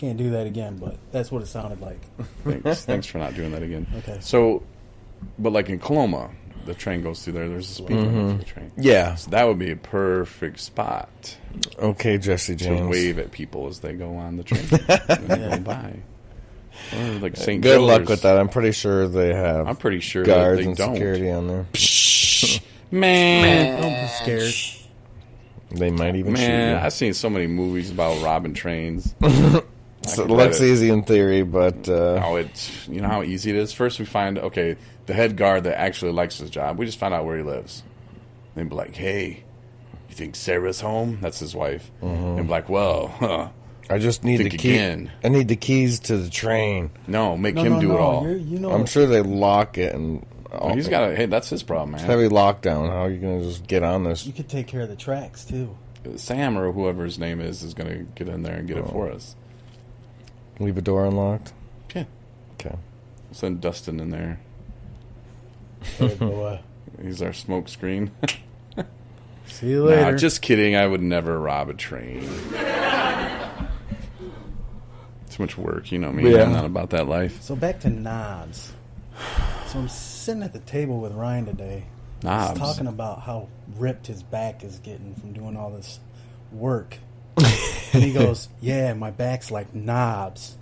Can't do that again, but that's what it sounded like. Thanks for not doing that again. Okay. So, but like in Coloma, the train goes through there. There's a speed limit for the train. Yeah. So that would be a perfect spot. Okay, Jesse James. To wave at people as they go on the train. When they go by. Or like St. Good Joe's. luck with that. I'm pretty sure they have. I'm pretty sure guards that they and don't. security on there. Man, Don't be scared. They might even shoot man, you. I've seen so many movies about robbing trains. So it looks easy in theory, but Oh, it's you know how easy it is. First, we find the head guard that actually likes his job. We just find out where he lives. They'd be like, "Hey, you think Sarah's home?" That's his wife. And be like, "Well, I just need think the key. again. I need the keys to the train. no, make him do it all." I'm sure they lock it and Well, he's got Hey, that's his problem, man. heavy lockdown. How are you going to just get on this? You could take care of the tracks too. Sam or whoever his name is going to get in there and get it for us. Leave a door unlocked? Yeah. Okay. Send Dustin in there. Hey, boy. He's our smoke screen. See you later. Nah, just kidding. I would never rob a train. Too much work, you know me. Yeah. I'm not about that life. So back to knobs. So I'm sitting at the table with Ryan today. Knobs. He's talking about how ripped his back is getting from doing all this work. And he goes, "Yeah, my back's like knobs."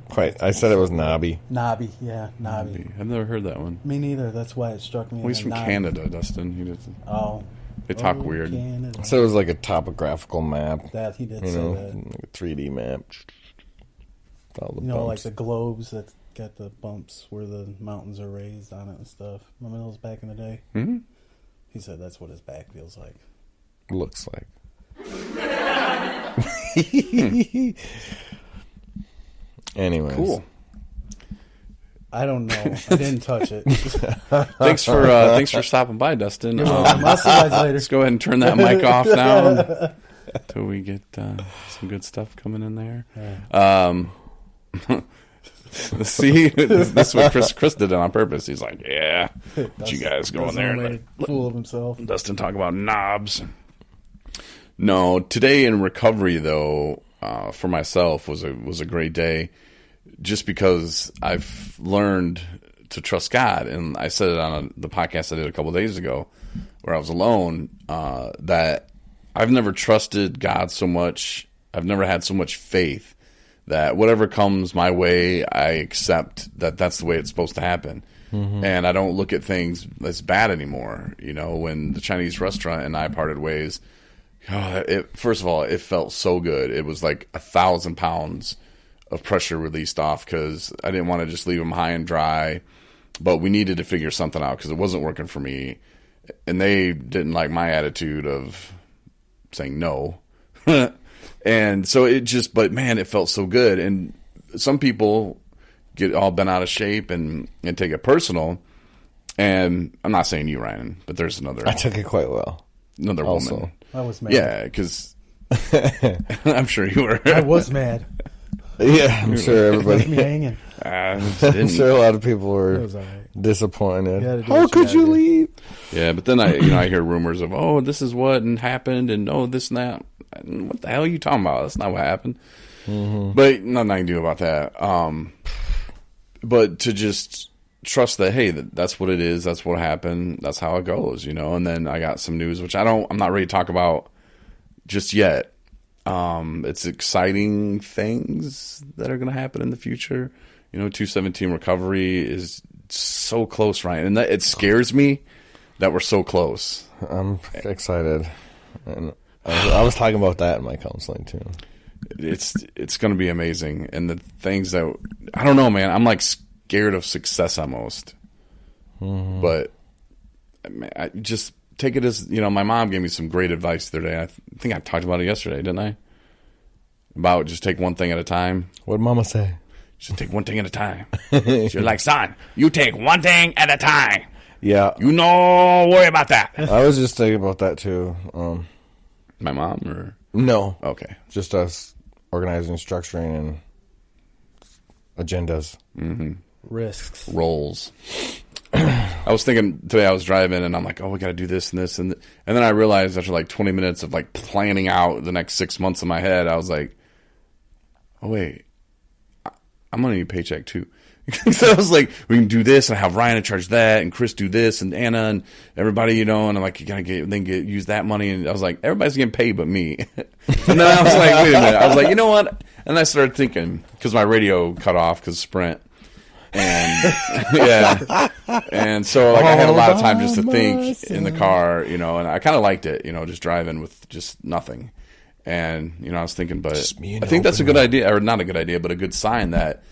Quite. I said it was knobby. Knobby, yeah, knobby. I've never heard that one. Me neither. That's why it struck me. Well, he's as a from knobby. Canada, Dustin. He doesn't. Oh, They talk weird. Canada. I said it was like a topographical map. That he did You say know, that. like a 3D map. All the You know, like bumps. the globes that got the bumps where the mountains are raised on it and stuff. Remember those back in the day? Hmm? He said that's what his back feels like. Looks like. Anyways. Cool. I don't know. I didn't touch it. Thanks for stopping by, Dustin. I'll see you guys later. Let's go ahead and turn that mic off now until we get some good stuff coming in there. See, this is what Chris did it on purpose. He's like, "Yeah, let you guys go in there and Made a fool of himself. Dustin talk about knobs." No, today in recovery though, for myself was a great day, just because I've learned to trust God, and I said it on the podcast I did a couple of days ago, where I was alone, that I've never trusted God so much. I've never had so much faith that whatever comes my way, I accept that that's the way it's supposed to happen. Mm-hmm. And I don't look at things as bad anymore. You know, when the Chinese restaurant and I parted ways, first of all, it felt so good. It was like 1,000 pounds of pressure released off, because I didn't want to just leave them high and dry. But we needed to figure something out because it wasn't working for me. And they didn't like my attitude of saying no. And so but man, it felt so good. And some people get all bent out of shape and take it personal. And I'm not saying you, Ryan, but there's another. I took it quite well. Another Also. woman. I was mad. Yeah, because I'm sure you were. I was mad. Yeah, I'm sure Left everybody. me hanging. I'm sure a lot of people It were was all right. disappointed. You gotta do How what you could gotta you do. leave? Yeah, but then I hear rumors of, oh, this is what happened, and oh, this and that. What the hell are you talking about? That's not what happened. Mm-hmm. But nothing I can do about that. But to just trust that, hey, that's what it is. That's what happened. That's how it goes, you know. And then I got some news, which I'm not ready to talk about just yet. It's exciting things that are going to happen in the future. You know, 217 recovery is so close, Ryan, and it scares me that we're so close. I'm excited, and I was talking about that in my counseling too. It's going to be amazing, and the things that I don't know, man. I'm like scared of success almost, but I just take it as, you know. My mom gave me some great advice the other day. I think I talked about it yesterday, didn't I? About just take one thing at a time. What did Mama say? Just take one thing at a time. She's like, son, you take one thing at a time. Yeah, You no worry about that. I was just thinking about that too. My mom or No, okay. just us organizing, structuring, and agendas. Risks. Roles. I was thinking today, I was driving and I'm like, oh, we got to do this and this. And then I realized after like 20 minutes of like planning out the next 6 months in my head, I was like, oh wait, I'm gonna need a paycheck too. So I was like, we can do this and have Ryan in charge of that, and Chris do this, and Anna and everybody, and I'm like, you gotta use that money, and I was like, everybody's getting paid but me. And then I was like, wait a minute, I was like, you know what? And I started thinking because my radio cut off because Sprint, and yeah, and so like I had a lot of time just to think in the car, and I kind of liked it, just driving with just nothing, and I was thinking, but I think that's a good idea, or not a good idea, but a good sign that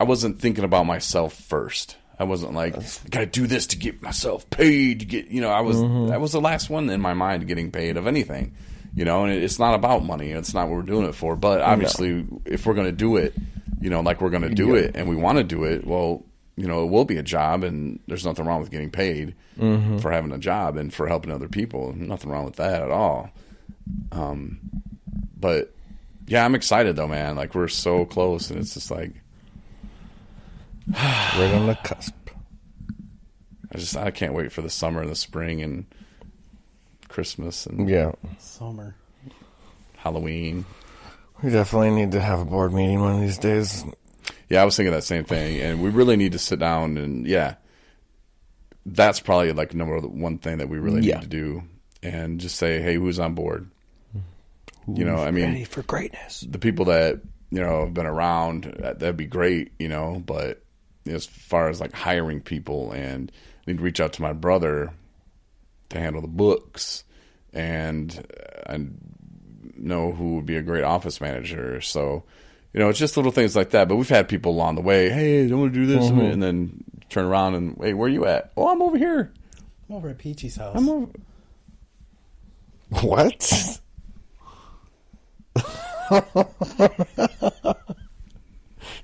I wasn't thinking about myself first. I wasn't like, I gotta do this to get myself paid to get, I was the last one in my mind getting paid of anything, and it's not about money. It's not what we're doing it for. But obviously, if we're going to do it, like we're going to do it and we want to do it, well, it will be a job, and there's nothing wrong with getting paid for having a job and for helping other people. Nothing wrong with that at all. But yeah, I'm excited though, man. Like we're so close, and it's just like, right on the cusp. I can't wait for the summer and the spring and Christmas and summer, Halloween. We definitely need to have a board meeting one of these days. Yeah, I was thinking that same thing, and we really need to sit down and that's probably like number one thing that we really need to do, and just say, hey, who's on board? Ready for greatness. The people that have been around, that'd be great, but as far as like hiring people, and I need to reach out to my brother to handle the books, and I know who would be a great office manager. So, it's just little things like that. But we've had people along the way, hey, I want to do this, and then turn around and, hey, where are you at? Oh, I'm over here. I'm over at Peachy's house. I'm over. What?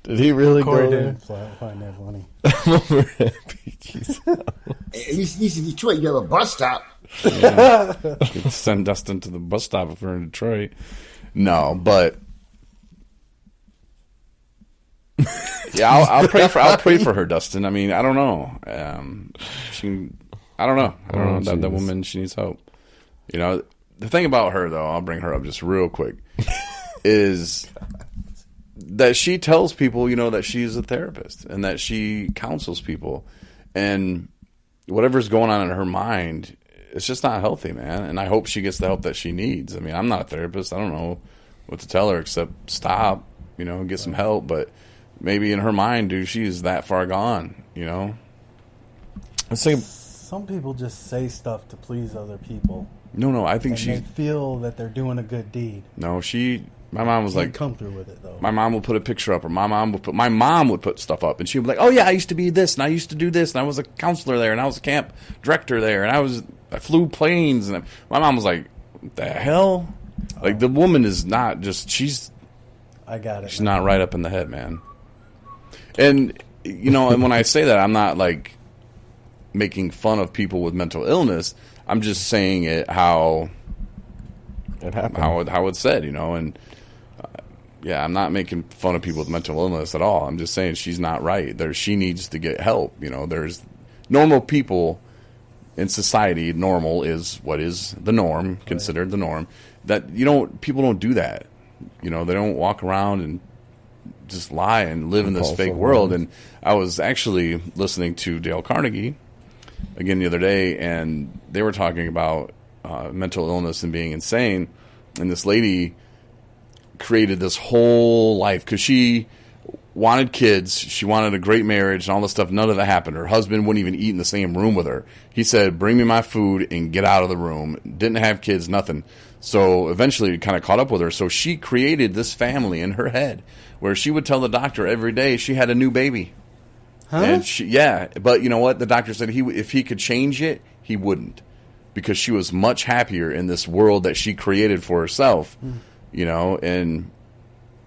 Did he really Corey go there? didn't find that funny. I'm over at Peachy's. At least in Detroit, you have a bus stop. Yeah. Could send Dustin to the bus stop if we're in Detroit. No, but yeah, I'll pray for her, Dustin. I mean, I don't know. I don't know. That woman, she needs help. The thing about her, though, I'll bring her up just real quick, is that she tells people, that she's a therapist and that she counsels people, and whatever's going on in her mind, it's just not healthy, man. And I hope she gets the help that she needs. I mean, I'm not a therapist. I don't know what to tell her except stop, get some help. But maybe in her mind, dude, she's that far gone, Some people just say stuff to please other people. No, I think they feel that they're doing a good deed. No, my mom was like, come through with it though. My mom would put a picture up, or my mom would put stuff up, and she would be like, oh yeah, I used to be this, and I used to do this, and I was a counselor there, and I was a camp director there, and I flew planes, and my mom was like, what the hell? Like, the woman is not just, I got it. She's not right up in the head, man. And, and when I say that, I'm not like making fun of people with mental illness. I'm just saying it how it happened, how it's said, and I'm not making fun of people with mental illness at all. I'm just saying she's not right. She needs to get help. There's normal people in society. Normal is what is the norm, considered the norm. That people don't do that. They don't walk around and just lie and live in this fake world. And I was actually listening to Dale Carnegie again the other day, and they were talking about mental illness and being insane. And this lady created this whole life because she wanted kids, she wanted a great marriage and all this stuff. None of that happened. Her husband wouldn't even eat in the same room with her. He said, bring me my food and get out of the room. Didn't have kids, nothing. So eventually it kind of caught up with her. So she created this family in her head where she would tell the doctor every day she had a new baby. Huh? And but you know what? The doctor said if he could change it, he wouldn't, because she was much happier in this world that she created for herself. And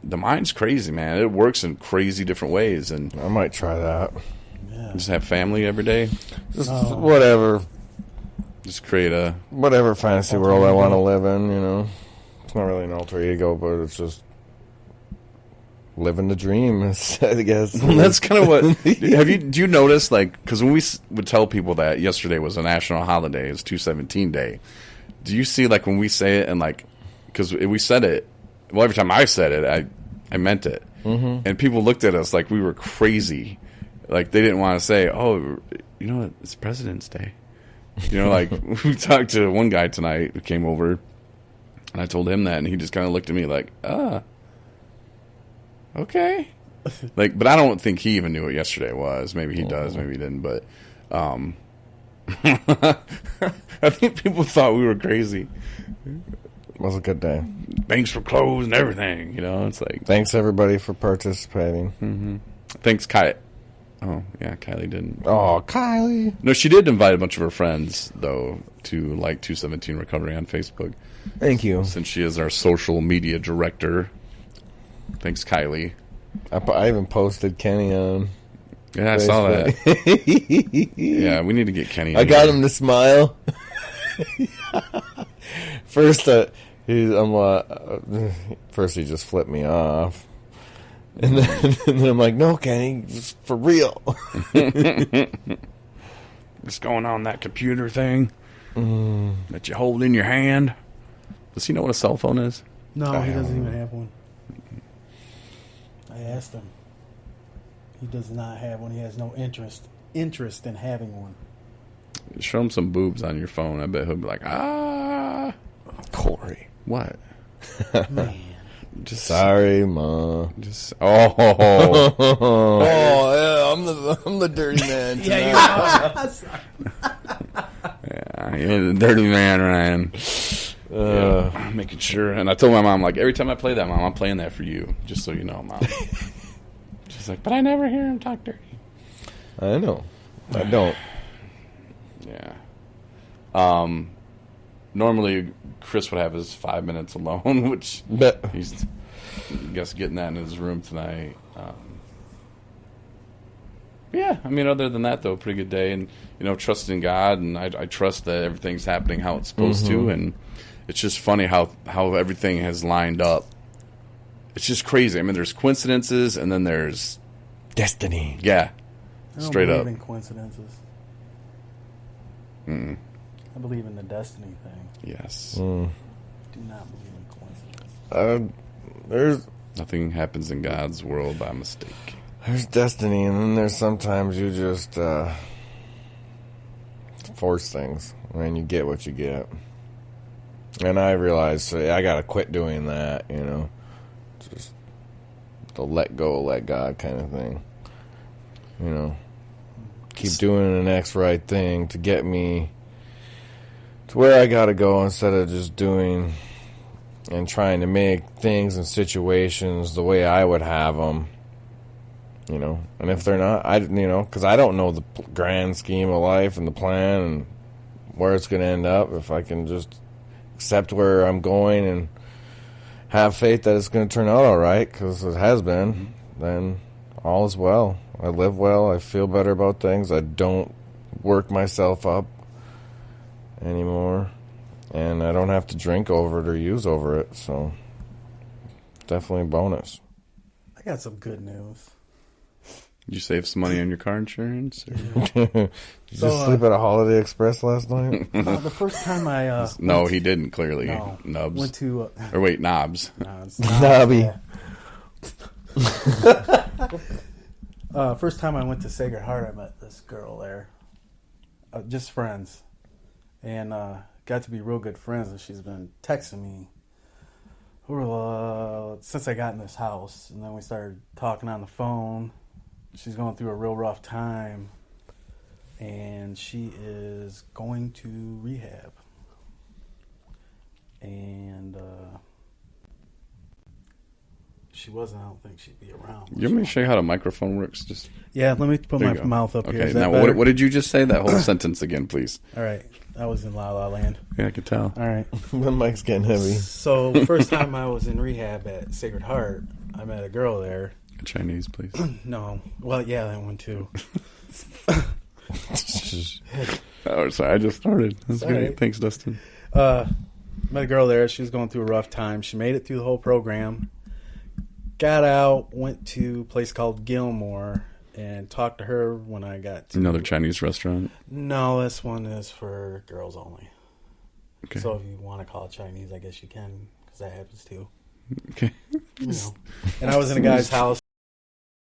the mind's crazy, man. It works in crazy different ways. And I might try that. Yeah. Just have family every day. Just whatever. Just create whatever fantasy world I want to live in. It's not really an alter ego, but it's just living the dream, I guess. Well, that's kind of what. Do you notice, like, because when we would tell people that yesterday was a national holiday, it's 217 Day. Do you see, like, when we say it and like, because we said it, well, every time I said it, I I meant it. Mm-hmm. And people looked at us like we were crazy. Like they didn't want to say, oh, you know what? It's President's Day. You know, like we talked to one guy tonight who came over, and I told him that, and he just kind of looked at me like, okay. Like, but I don't think he even knew what yesterday was. Maybe he does, maybe he didn't. But I think people thought we were crazy. It was a good day. Banks were closed and everything. You know, it's like Thanks everybody for participating. Mm-hmm. Thanks, Kylie. Oh yeah, Kylie didn't. Oh, Kylie. No, she did invite a bunch of her friends though to like 217 Recovery on Facebook. Thank you. Since she is our social media director. Thanks, Kylie. I even posted Kenny on. Yeah, I saw that. Yeah, we need to get Kenny. I got him to smile. First, first he just flipped me off, and then I'm like, "No, Kenny, just for real." What's going on that computer thing that you hold in your hand? Does he know what a cell phone is? No, he doesn't even have one. I asked him. He does not have one. He has no interest in having one. Show him some boobs on your phone. I bet he'll be like, Corey. What? Man. Just Sorry, Ma. Just Oh yeah, I'm the dirty man tonight. Yeah, you're the dirty man, Ryan. Yeah, making sure. And I told my mom, like, every time I play that, Mom, I'm playing that for you, just so you know, Mom. She's like, but I never hear him talk dirty. I know. I don't. Yeah. Normally, Chris would have his 5 minutes alone, which he's, I guess, getting that in his room tonight. Yeah, I mean, other than that, though, pretty good day. And, you know, trusting God, and I trust that everything's happening how it's supposed to. And it's just funny how everything has lined up. It's just crazy. I mean, there's coincidences, and then there's destiny. Yeah, I don't straight believe up. in coincidences. I believe in the destiny thing. Yes. I do not believe in coincidence. Nothing happens in God's world by mistake. There's destiny, and then there's sometimes you just force things, and you get what you get. And I realized I got to quit doing that, you know. Just the let go, let God kind of thing. You know. Keep doing the next right thing to get me to where I got to go, instead of just doing and trying to make things and situations the way I would have them. You know, and if they're not, because I don't know the grand scheme of life and the plan and where it's going to end up. If I can just accept where I'm going and have faith that it's going to turn out all right, because it has been, then all is well. I live well. I feel better about things. I don't work myself up anymore, and I don't have to drink over it or use over it. So, definitely a bonus. I got some good news. Did you save some money on your car insurance? Did you just sleep at a Holiday Express last night? The first time I no, he didn't. Clearly, no, Nubs. went to or wait, Knobs. no, it's Nobby. First time I went to Sacred Heart, I met this girl there, just friends, and got to be real good friends. And she's been texting me since I got in this house, and then we started talking on the phone. She's going through a real rough time, and she is going to rehab. And she wasn't. I don't think she'd be around. You want me to show you how the microphone works? Just yeah. Let me put my mouth up here. Okay. Is that Now, better? what did you just say? That whole sentence again, please. All right. I was in La La Land. Yeah, I could tell. All right. The mic's getting heavy. So first time I was in rehab at Sacred Heart, I met a girl there. Chinese, please. No. Well, yeah, that one too. Oh, sorry. I just started. That's Sorry. great. Thanks, Dustin. Met a girl there. She was going through a rough time. She made it through the whole program. Got out, went to a place called Gilmore, and talked to her when I got to... Another Chinese restaurant? No, this one is for girls only. Okay. So if you want to call it Chinese, I guess you can, because that happens too. Okay. You know. And I was in a guy's house